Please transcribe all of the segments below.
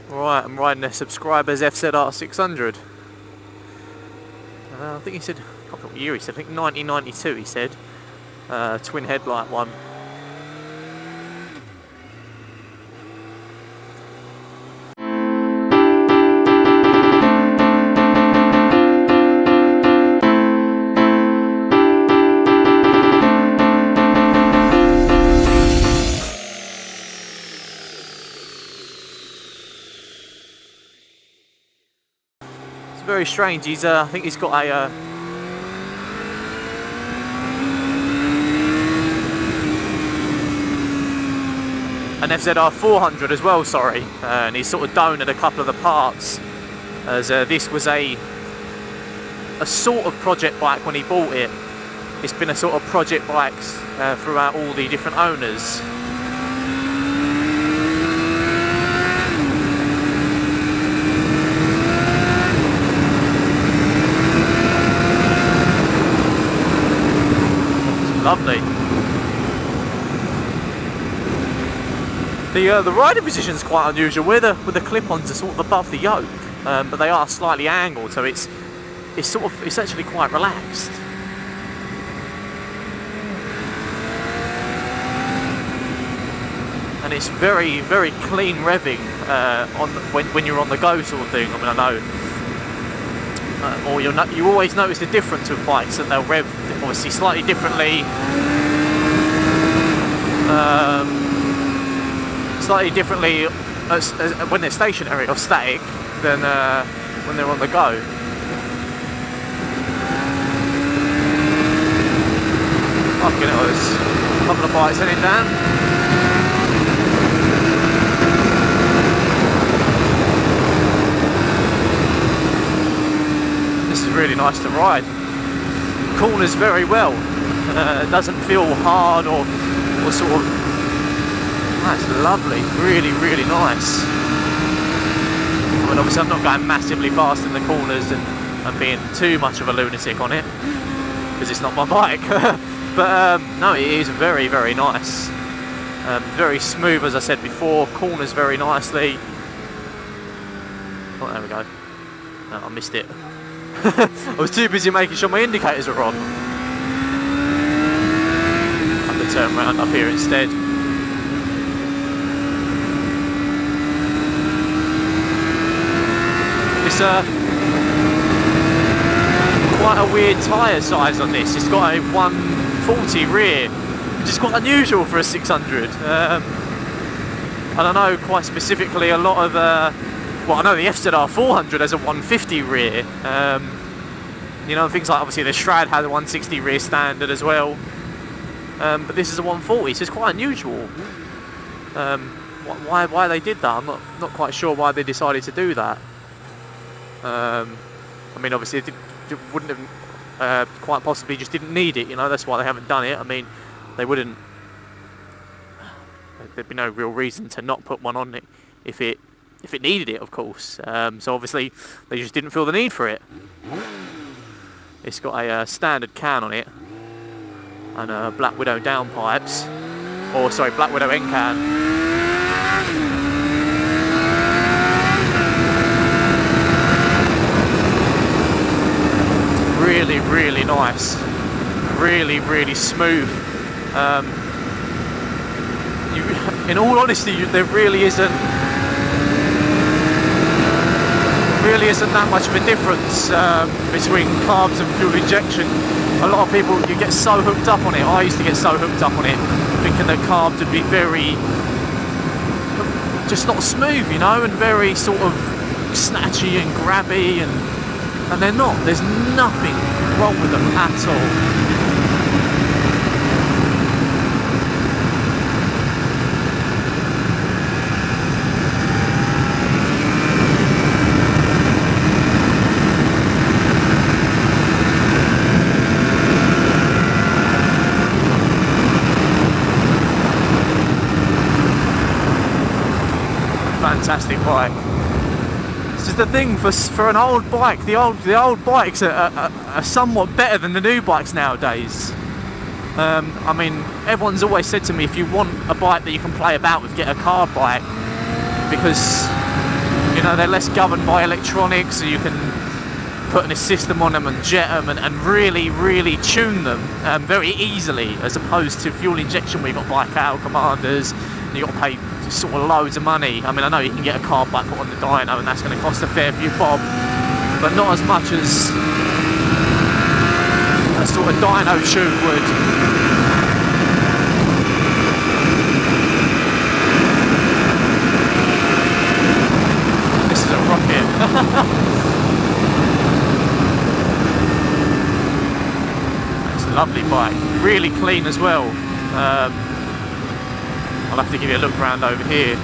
Right, I'm riding a subscriber's FZR 600. I think he said, I can't remember what year he said, I think 1992 he said. Twin headlight one. Very strange. He's I think he's got a an FZR 400 as well, sorry, and he's sort of donated a couple of the parts, as this was a sort of project bike when he bought it. It's been a sort of project bikes throughout all the different owners. Lovely. The riding position is quite unusual. Where the clip-ons are sort of above the yoke, but they are slightly angled, so it's actually quite relaxed. And it's very, very clean revving when you're on the go, sort of thing. I mean, I know, or you always notice the difference with bikes, that they'll rev obviously slightly differently. When they're stationary or static than when they're on the go. Fucking hell, there's a couple of bikes heading down. This is really nice to ride. Corners very well. It doesn't feel hard or sort of. That's lovely. Really, really nice. I mean, obviously, I'm not going massively fast in the corners and being too much of a lunatic on it because it's not my bike. But no, it is very, very nice. Very smooth, as I said before. Corners very nicely. Oh, there we go. No, I missed it. I was too busy making sure my indicators were on. I have to turn around up here instead. It's quite a weird tyre size on this. It's got a 140 rear, which is quite unusual for a 600. I don't know quite specifically a lot of well, I know the FZR 400 has a 150 rear. You know, things like obviously the Strad has a 160 rear standard as well. But this is a 140, so it's quite unusual. Why they did that, I'm not quite sure why they decided to do that. I mean, obviously it wouldn't have quite possibly just didn't need it. You know, that's why they haven't done it. I mean, they wouldn't. There'd be no real reason to not put one on it if it needed it, of course. So obviously they just didn't feel the need for it. It's got a standard can on it and Black Widow downpipes, or sorry, Black Widow end can. Really, really nice. Really, really smooth. In all honesty, there really isn't that much of a difference between carbs and fuel injection. A lot of people, you get so hooked up on it. I used to get so hooked up on it, thinking that carbs would be very, just not smooth, you know, and very sort of snatchy and grabby, and they're not. There's nothing wrong with them at all. Fantastic bike. This is the thing for an old bike. The old bikes are somewhat better than the new bikes nowadays. I mean, everyone's always said to me, if you want a bike that you can play about with, get a car bike, because You know, they're less governed by electronics, so you can put a system on them and jet them and really tune them very easily, as opposed to fuel injection where you've got bicow commanders and you've got to pay sort of loads of money. I mean, I know you can get a carb bike put on the dyno and that's going to cost a fair few bob, but not as much as a sort of dyno tune would. This is a rocket. It's a lovely bike, really clean as well. I'll have to give you a look around over here.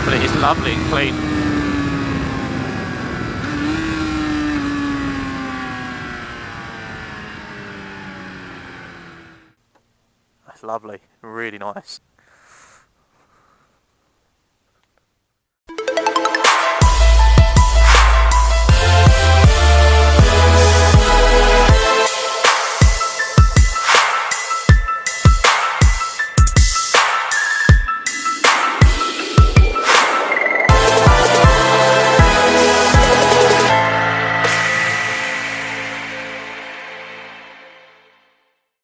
But it is lovely and clean. That's lovely, really nice.